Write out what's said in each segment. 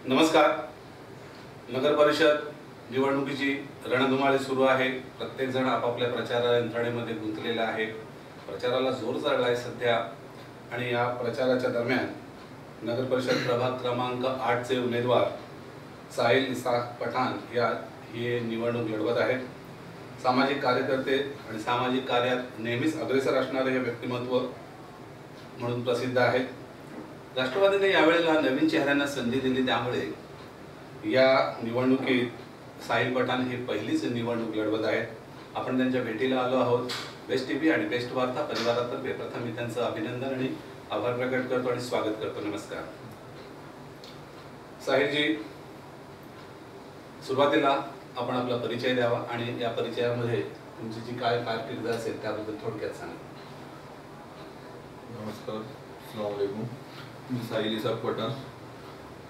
नमस्कार. नगर परिषद निवडणुकीची रणधुमाळी सुरू आहे. प्रत्येक जण आपापल्या प्रचार यंत्रणेमध्ये गुंतलेला आहे. प्रचाराला जोर चढला आहे सध्या. आणि या प्रचाराच्या दरम्यान नगर परिषद प्रभाग क्रमांक 8 चे उमेदवार साहिल इसाक पठाण हे निवडणूक लढवत आहेत. सामाजिक कार्यकर्ते आणि सामाजिक कार्यात नेहमीच अग्रेसर असणारे हे व्यक्तिमत्व म्हणून प्रसिद्ध आहेत. राष्ट्रवादीने यावेळेला नवीन चेहऱ्यांना संधी दिली, त्यामुळे या निवडणुकीत साहिल पठाण हे पहिलीच निवडणूक लढवत आहेत. आपण त्यांच्या भेटीला आलो आहोत. बेस्ट टीव्ही आणि बेस्ट वार्ता परिवारातर्फे प्रथम मी त्यांचं अभिनंदन आणि आभार प्रकट करतो आणि स्वागत करतो. नमस्कार साहिलजी, सुरुवातीला आपण आपला परिचय द्यावा आणि या परिचयामध्ये तुमची जी काय कारकीर्द असेल त्याबद्दल थोडक्यात सांगा. नमस्कार, अस्सलाम वालेकुम. मी साहिल इसाक पठाण,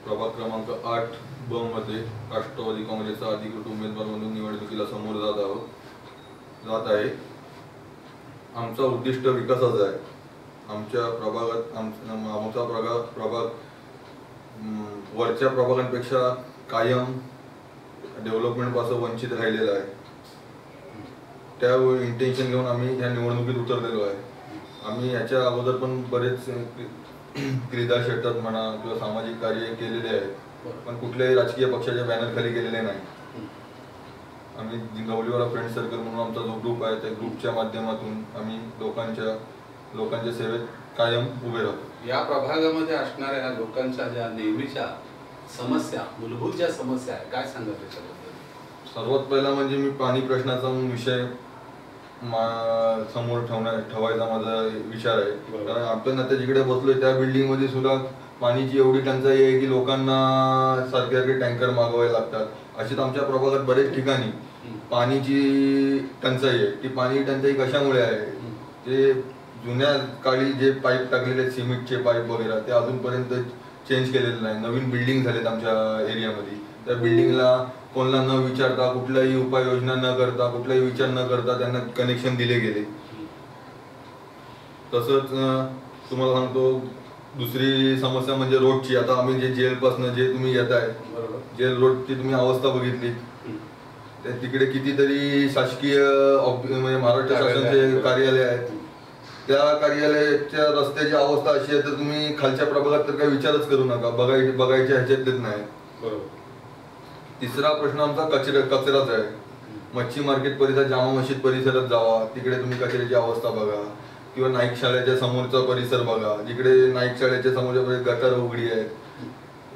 प्रभाग क्रमांक 8 ब मध्ये राष्ट्रवादी काँग्रेसचा अधिकृत उमेदवार म्हणून निवडणुकीला समोर जात आहे. आमचा उद्दिष्ट विकासाचा आहे. आमच्या प्रभागात आमचा प्रभाग वरच्या प्रभागांपेक्षा कायम डेव्हलपमेंट पासून वंचित राहिलेला आहे. त्या इंटेन्शन घेऊन आम्ही या निवडणुकीत उतरलेलो आहे. आम्ही याच्या अगोदर पण बरेच क्रीडा क्षेत्रात म्हणा किंवा सामाजिक कार्य केलेले आहे, पण कुठल्याही राजकीय पक्षाच्या बॅनर खाली केलेले नाही. आम्ही जिंगावलीवाला फ्रेंड सर्कल म्हणून आमचा जो ग्रुप आहे त्या ग्रुपच्या माध्यमातून आम्ही लोकांच्या सेवेत कायम उभे राहतो. या प्रभागामध्ये असणाऱ्या लोकांच्या ज्या नेहमीच्या समस्या, मूलभूत ज्या समस्या आहेत, काय सांगा त्याच्याबद्दल? सर्वात पहिला म्हणजे मी पाणी प्रश्नाचा विषय समोर ठेवायचा माझा विचार आहे. कारण आपण आता जिकडे बसलोय त्या बिल्डिंग मध्ये सुद्धा पाणीची एवढी टंचाई आहे की लोकांना सारखे टँकर मागवावे लागतात. अशीच आमच्या प्रभागात बरेच ठिकाणी पाणीची टंचाई आहे. ती पाणी टंचाई कशामुळे आहे? ते जुन्या काळी जे पाईप टाकलेले आहेत, सिमेंटचे पाईप वगैरे, ते अजूनपर्यंत चेंज केलेले नाही. नवीन बिल्डिंग झालेत आमच्या एरियामध्ये. त्या बिल्डिंगला कोणाला न विचारता, कुठल्याही उपाययोजना न करता, कुठलाही विचार न करता त्यांना कनेक्शन दिले गेले. तसंच तुम्हाला सांगतो, दुसरी समस्या म्हणजे रोडची. आता आम्ही जे जेलपासून जे तुम्ही येत आहे, जेल रोडची तुम्ही अवस्था बघितली, तिकडे कितीतरी शासकीय म्हणजे महाराष्ट्र शासनाचे कार्यालय आहेत. त्या कार्यालयाच्या रस्त्याची अवस्था अशी आहे तर तुम्ही खालच्या प्रभागात तर काही विचारच करू नका, बघायच्या ह्याच्यातच नाही. तिसरा प्रश्न आमचा कचऱ्याचा आहे. मच्छी मार्केट परिसर, जामा मशीद परिसरात जावा, तिकडे तुम्ही कचऱ्याची अवस्था बघा. किंवा नाईक शाळेच्या समोरचा परिसर बघा, जिकडे नाईक शाळेच्या समोरच्या गटार उघडी आहे,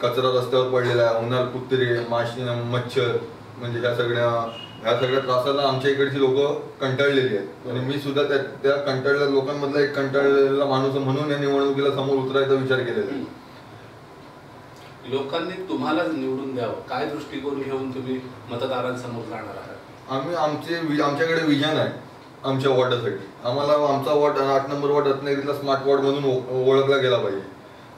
कचरा रस्त्यावर पडलेला आहे, उन्हाळ, कुत्रे, माशी, मच्छर, म्हणजे ह्या सगळ्या त्रासाला आमच्या इकडची लोक कंटाळलेली आहेत. आणि मी सुद्धा त्या कंटाळलेल्या लोकांमधला एक कंटाळलेला माणूस म्हणून या निवडणुकीला समोर उतरायचा विचार केलेला आहे. लोकांनी तुम्हालाच निवडून द्यावं, काय दृष्टिकोन घेऊन तुम्ही मतदारांसमोर जाणार आहात? आमच्याकडे विजन आहे आमच्या वॉर्डासाठी. आम्हाला आमचा वॉर्ड 8 नंबर वॉर्ड रत्नागिरीला स्मार्ट वॉर्ड म्हणून ओळखला गेला पाहिजे.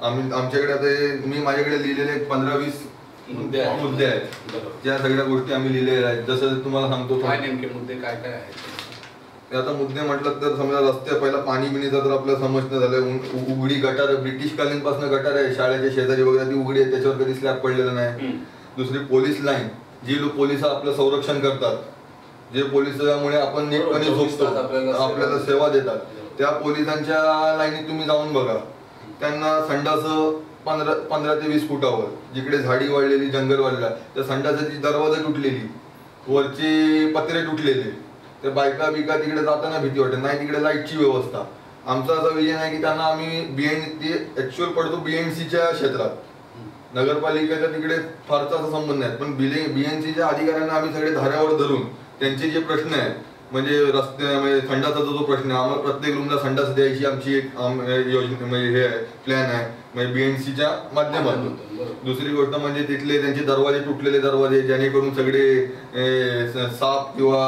आमच्याकडे आता मी माझ्याकडे लिहिलेले 15-20 मुद्दे आहेत. ज्या सगळ्या गोष्टी आम्ही लिहिलेल्या आहेत. जसं तुम्हाला सांगतो, काय नेमके मुद्दे काय काय आहेत? आता मुद्दे म्हटलं तर समजा रस्ते, पहिला पाणी बिणीचा तर आपल्याला समजणं झालं. उघडी गटार, ब्रिटिश कालीन पासून गटार आहे शाळेच्या शेजारी वगैरे, ती उघडी आहे, त्याच्यावर कधी स्लॅब पडलेला नाही. दुसरी पोलीस लाईन, जी पोलिस आपलं संरक्षण करतात, जे पोलिसांमुळे आपण नीटपणे झोपतो, आपल्याला सेवा देतात, त्या पोलिसांच्या लाईनीत तुम्ही जाऊन बघा. त्यांना संडास 15 ते 20 फुटावर, जिकडे झाडी वाढलेली, जंगल वाढलेला, त्या संडासाची दरवाजा तुटलेली, वरची पत्रे तुटलेले, त्या बायका बिका तिकडे जाताना भीती वाटत नाही. तिकडे लाईटची व्यवस्था. आमचा असा विजन आहे की त्यांना आम्ही ऍक्च्युअल पडतो बीएनसीच्या क्षेत्रात. नगरपालिकेचा तिकडे फारसा असा संबंध नाही, पण बीएनसीच्या अधिकाऱ्यांना आम्ही सगळे धाऱ्यावर धरून त्यांचे जे प्रश्न आहेत, म्हणजे रस्ते, म्हणजे संडासाचा जो प्रश्न आहे, आम्हाला प्रत्येक रूमला संडास द्यायची आमची एक योजना, म्हणजे हे आहे, प्लॅन आहे, म्हणजे बीएनसीच्या माध्यमातून. दुसरी गोष्ट म्हणजे तिथले त्यांचे दरवाजे, तुटलेले दरवाजे, जेणेकरून सगळे साप किंवा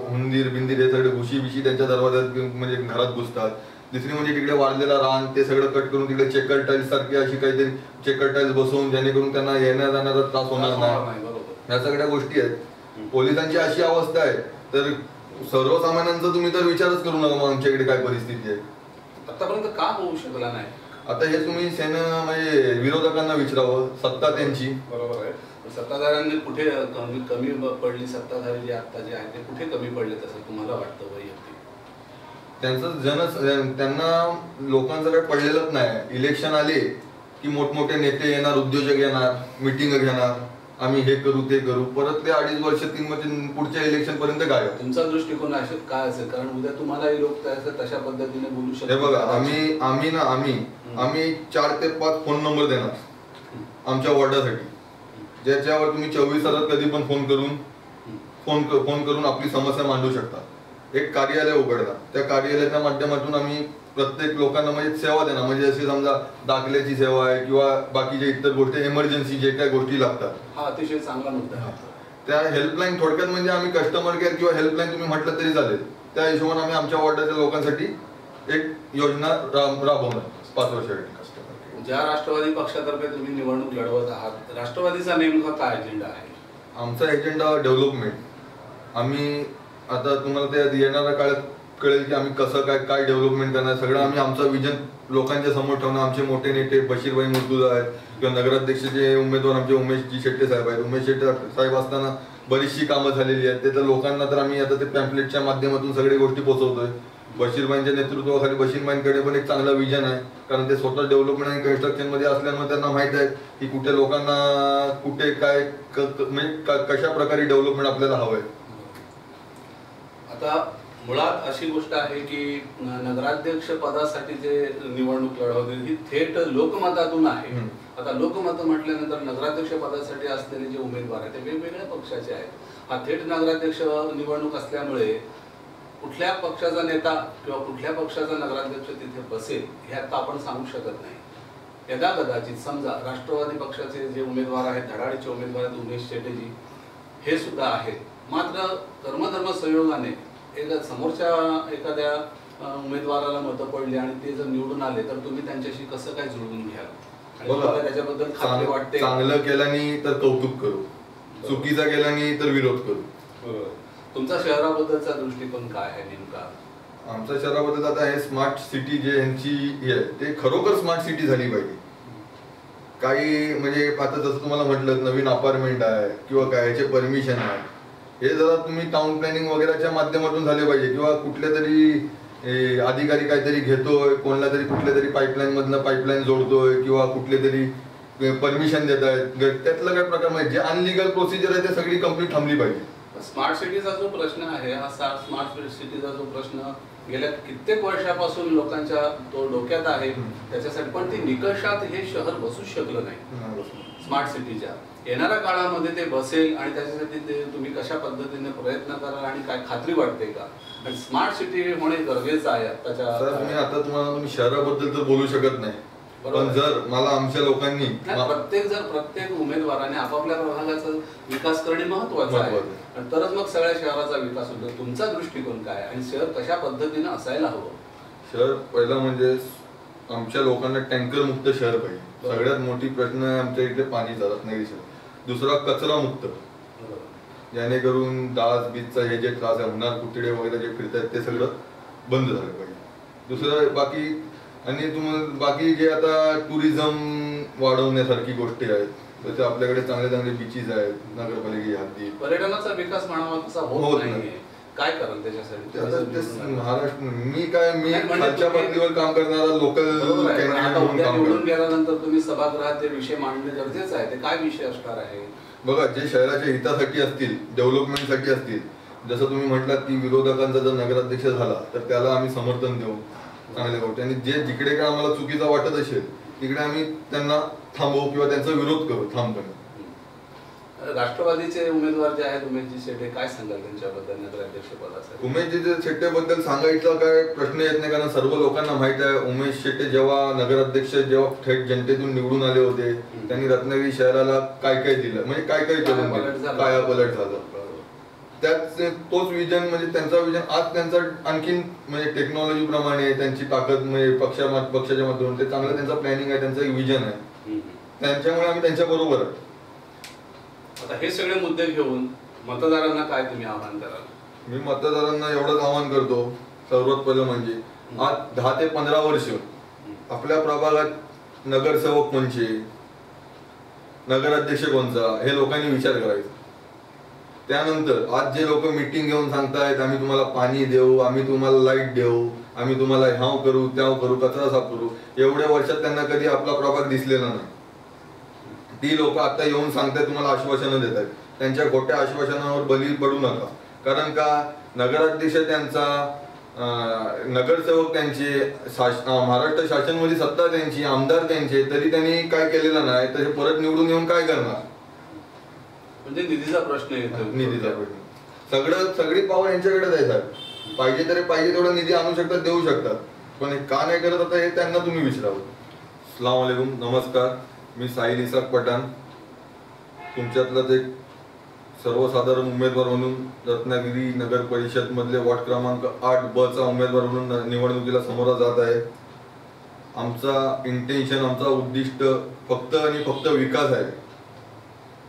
हुंदीर बिंदीर हे सगळे घुशी त्यांच्या दरवाज्यात म्हणजे घरात घुसतात. दुसरी म्हणजे तिकडे वाढलेला रान ते सगळं कट करून तिकडे चेकर टाईल्स सारखी अशी काहीतरी चेकर टाईल्स बसवून जेणेकरून त्यांना येण्या जाण्याचा त्रास होणार नाही. ह्या सगळ्या गोष्टी आहेत. पोलिसांची अशी अवस्था आहे तर सर्वसामान्यांचा तुम्ही तर विचारच करू नका मग आमच्याकडे काय परिस्थिती आहे. आतापर्यंत का होऊ शकला नाही? आता हे तुम्ही म्हणजे विरोधकांना विचारावं. सत्ता त्यांची. बरोबर आहे. सत्ताधाऱ्यांनी कुठे कमी पडली? सत्ताधारी जे आता जे आहेत ते कुठे कमी पडले असं तुम्हाला वाटतं वैयक्तिक? त्यांना लोकांचं काही पडलेलंच नाही. इलेक्शन आले की मोठमोठे नेते येणार, उद्योजक येणार, मिटिंग घेणार, आम्ही हे करू ते करू, परत ते 2.5 वर्ष 3 वर्ष पुढच्या इलेक्शन पर्यंत गायब. तुमचा दृष्टिकोन काय असेल? कारण उद्या तुम्हालाही लोक तशा पद्धतीने बोलू शकतात. हे बघा, आम्ही 4 ते 5 फोन नंबर देणार आमच्या वॉर्डासाठी, ज्याच्यावर तुम्ही 24 तासात कधी पण फोन करून आपली समस्या मांडू शकता. एक कार्यालय उघडता, त्या कार्यालयाच्या माध्यमातून आम्ही प्रत्येक लोकांना म्हणजे सेवा देणार. म्हणजे अशी समजा दाखल्याची सेवा आहे किंवा बाकीच्या इतर गोष्टी, इमर्जन्सी जे काही गोष्टी लागतात. हा अतिशय चांगला मुद्दा आहे. त्या हेल्पलाईन थोडक्यात म्हणजे आम्ही कस्टमर केअर किंवा हेल्पलाईन तुम्ही म्हटलं तरी चालेल. त्या हिशोबाने आम्ही आमच्या वॉर्डाच्या लोकांसाठी एक योजना राबवणार 5 वर्षासाठी. ज्या राष्ट्रवादी पक्षातर्फे तुम्ही निवडणूक लढवत आहात, राष्ट्रवादीचा नेमका काय अजेंडा आहे? आमचा एजेंडा डेव्हलपमेंट. आम्ही आता तुम्हाला त्या येणाऱ्या काळात कळेल की आम्ही कसं काय डेव्हलपमेंट करणार. सगळं आम्ही आमचं विजन लोकांच्या समोर ठेवणार. आमचे मोठे नेते बशीरभाई मुर्तुजा आहेत किंवा नगराध्यक्षाचे उमेदवार आमचे उमेशजी शेट्टे साहेब आहेत. उमेश शेट्टे साहेब असताना बरीचशी कामं झालेली आहेत. ते तर लोकांना तर आम्ही आता ते पॅम्पलेटच्या माध्यमातून सगळी गोष्टी पोहोचवतोय. बशीरभाईंच्या नेतृत्वाखाली बशीरभाईंकडे पण एक चांगला विजन आहे, कारण ते स्वतः डेव्हलपमेंट आणि कन्स्ट्रक्शन मध्ये असल्यामुळे त्यांना माहित आहे की कुठे लोकांना कुठे काय म्हणजे कशा प्रकारे डेव्हलपमेंट आपल्याला हवंय. आता मुळात अशी गोष्ट आहे की नगराध्यक्ष पदासाठी जे निवडणूक लढवते ही थेट लोकमतातून आहे. आता लोकमत म्हटल्यानंतर नगराध्यक्ष पदासाठी असलेले जे उमेदवार आहेत ते वेगवेगळ्या पक्षाचे आहेत. हा थेट नगराध्यक्ष निवडणूक असल्यामुळे कुठल्या पक्षाचा नेता किंवा कुठल्या पक्षाचा नगराध्यक्ष तिथे बसेल हे आता आपण सांगू शकत नाही. यदा कदाचित समजा राष्ट्रवादी पक्षाचे जे उमेदवार आहेत, धडाडीचे उमेदवार आहेत उमेश शेट्टेजी, हे सुद्धा आहेत. मात्र कर्मधर्म संयोगाने समोरच्या एखाद्या उमेदवाराला मतं पडली आणि ते जर निवडून आले तर तुम्ही त्यांच्याशी कसं काय जुळवून घ्याल? त्याच्याबद्दल खात्री वाटते? चांगलं केल्याने तर कौतुक करू, चुकीचा केल्याने तर विरोध करू. तुमचा शहराबद्दलचा दृष्टिकोन काय आहे नेमका? आमच्या शहराबद्दल आता हे स्मार्ट सिटी जे यांची आहे ते खरोखर स्मार्ट सिटी झाली पाहिजे. काही म्हणजे आता जसं तुम्हाला म्हटलं नवीन अपार्टमेंट आहे किंवा काय याचे परमिशन आहे, हे जरा तुम्ही टाउन प्लॅनिंग वगैरेच्या माध्यमातून झाले पाहिजे. किंवा कुठल्या तरी अधिकारी काहीतरी घेतोय, कोणला तरी कुठल्या तरी पाईपलाईन मधनं पाईपलाईन जोडतोय किंवा कुठले तरी परमिशन देत आहेत, त्यातलं काय प्रकार म्हणजे जे अनलिगल प्रोसिजर आहे ते सगळी कंप्लीट थांबली पाहिजे. स्मार्ट सिटीचा जो प्रश्न आहे हा स्मार्ट सिटीचा जो प्रश्न गेल्या कित्येक वर्षापासून लोकांच्या तो डोक्यात आहे त्याच्यासाठी, पण ती निकषात हे शहर बसूच शकलं नाही. स्मार्ट सिटीच्या येणाऱ्या काळामध्ये ते बसेल आणि त्याच्यासाठी ते तुम्ही कशा पद्धतीने प्रयत्न कराल आणि काय खात्री वाटते का? आणि स्मार्ट सिटी होणे गरजेचं आहे आताच्या. तुम्ही शहराबद्दल तर बोलू शकत नाही, पण जर मला आमच्या लोकांनी प्रत्येक उमेदवाराने आपापल्या प्रभागाचा विकास करणे महत्वाचं आहे, तरच मग सगळ्या शहराचा विकास होतो. तुमचा दृष्टिकोन काय आणि शहर कशा पद्धतीने असायला हवं? शहर पहिला म्हणजे आमच्या लोकांना टँकर मुक्त शहर पाहिजे. सगळ्यात मोठी प्रश्न आहे आमच्या इथे पाणीचा, रत्नागिरी शहर. दुसरा कचरा मुक्त, जेणेकरून डास बीजचा हे जे त्रास आहे, होणार कुठे वगैरे जे फिरतात ते सगळं बंद झालं पाहिजे. दुसरं बाकी आणि तुम्हाला बाकी जे आता टुरिझम वाढवण्यासारखी गोष्टी आहेत, जसे आपल्याकडे चांगले चांगले बीचेस आहेत नगरपालिकेच्या हद्दीत. पर्यटनाचा विकास म्हणावा तसा होत नाही. काय कराल त्याच्यासाठी? महाराष्ट्र मी खालच्या पातळीवर काम करणारा लोकल निवडून गेल्यानंतर तुम्ही सभागृहात ते विषय मांडणे गरजेचं आहे. ते काय विषय असणार आहे? बघा, जे शहराच्या हितासाठी असतील, डेव्हलपमेंटसाठी असतील, जसं तुम्ही म्हटलात की विरोधकांचा जर नगराध्यक्ष झाला तर त्याला आम्ही समर्थन देऊ चांगल्या गोष्टी, आणि जे जिकडे काय आम्हाला चुकीचा वाटत असेल तिकडे आम्ही त्यांना थांबवू किंवा त्यांचा विरोध करू ठामपणे. राष्ट्रवादीचे उमेदवार जे आहेत उमेशजी शेटे, काय सांगाल त्यांच्याबद्दल नगराध्यक्षपदासाठी? उमेशजी शेट्टेबद्दल सांगायचा काय प्रश्न येत नाही, कारण सर्व लोकांना माहित आहे उमेश शेट्टे जेव्हा नगराध्यक्ष जेव्हा थेट जनतेतून निवडून आले होते त्यांनी रत्नागिरी शहराला काय काय दिलं, म्हणजे काय काय करून दिलं, कायापलट झालं. त्याच तोच विजन म्हणजे त्यांचा विजन आज त्यांचा आणखीन म्हणजे टेक्नॉलॉजी प्रमाणे त्यांची ताकद म्हणजे पक्षाच्या माध्यमातून ते चांगलं त्यांचा प्लॅनिंग आहे, त्यांचं एक विजन आहे, त्यांच्यामुळे आम्ही त्यांच्या बरोबर आहे. आता हे सगळे मुद्दे घेऊन मतदारांना काय तुम्ही आवाहन कराल? मी मतदारांना एवढंच आवाहन करतो, सर्वात पहिलं म्हणजे आज 10 ते 15 वर्ष आपल्या प्रभागात नगरसेवक कोणचे, नगराध्यक्ष कोणचा हे लोकांनी विचार करायचा. त्यानंतर आज जे लोक मीटिंग घेऊन सांगतायत आम्ही तुम्हाला पाणी देऊ, आम्ही तुम्हाला लाईट देऊ, आम्ही तुम्हाला ह्याव करू त्याव करू, कचरा साफ करू, एवढ्या वर्षात त्यांना कधी आपला प्रभाग दिसलेला नाही. ती लोक आता येऊन सांगतायत तुम्हाला आश्वासनं देत आहेत, त्यांच्या खोट्या आश्वासनावर बली पडू नका. कारण का नगराध्यक्ष त्यांचा, नगरसेवक त्यांचे, महाराष्ट्र शासनमध्ये सत्ता त्यांची, आमदार त्यांचे, तरी त्यांनी काय केलेलं नाही, तरी परत निवडून येऊन काय करणार? म्हणजे निधीचा प्रश्न येतो. निधीचा प्रश्न सगळी पावर यांच्याकडेच आहे साहेब. पाहिजे तरी पाहिजे तेवढा निधी आणू शकतात, देऊ शकतात, पण हे का नाही करत आता हे त्यांना तुम्ही विचारावं. अस्सलाम वालेकुम, नमस्कार. मी साहिल इसाक पठाण, तुमच्यातलाच एक सर्वसाधारण उमेदवार म्हणून रत्नागिरी नगर परिषद मधले वॉर्ड क्रमांक 8B चा उमेदवार म्हणून निवडणुकीला समोर जात आहे. आमचा इंटेन्शन, आमचा उद्दिष्ट फक्त आणि फक्त विकास आहे,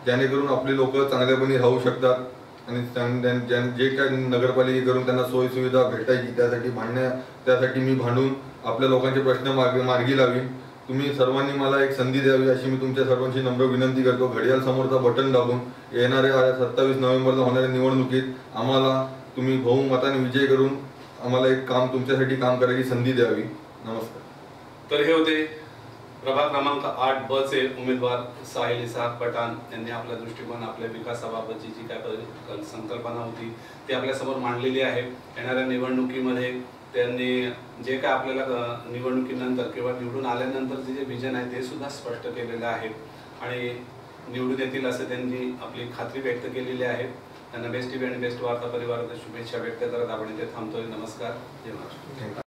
जेणेकरून आपले लोक चांगल्यापणे राहू शकतात आणि जे काय नगरपालिकेकडून त्यांना सोयी सुविधा भेटायची त्यासाठी मी भांडून आपल्या लोकांचे प्रश्न मार्गी लावी. तुम्ही सर्वांनी मला एक संधी द्यावी अशी मी तुमच्या सर्वांची नम्र विनंती करतो. घडियाळ समोरचा बटन दाबून येणाऱ्या 27 नोव्हेंबरला होणाऱ्या निवडणुकीत आम्हाला तुम्ही बहुमताने विजय करून आम्हाला एक काम तुमच्यासाठी काम करायची संधी द्यावी. नमस्कार. तर हे होते प्रभाग क्रमांक 8B चे उमेदवार साहिल इसाक पठाण यांनी आपला दृष्टिकोन, आपल्या विकासाबाबतची जी काय संकल्पना होती ती आपल्यासमोर मांडलेली आहे. येणाऱ्या निवडणुकीमध्ये त्यांनी जे काय आपल्याला निवडणुकीनंतर किंवा निवडून आल्यानंतर जे विजन आहे ते सुद्धा स्पष्ट केलेलं आहे आणि निवडून येतील असं त्यांनी आपली खात्री व्यक्त केलेली आहे. त्यांना बेस्ट टीव्ही आणि बेस्ट वार्ता परिवाराच्या शुभेच्छा व्यक्त करत आपण इथे थांबतोय. नमस्कार. जय महाराष्ट्र.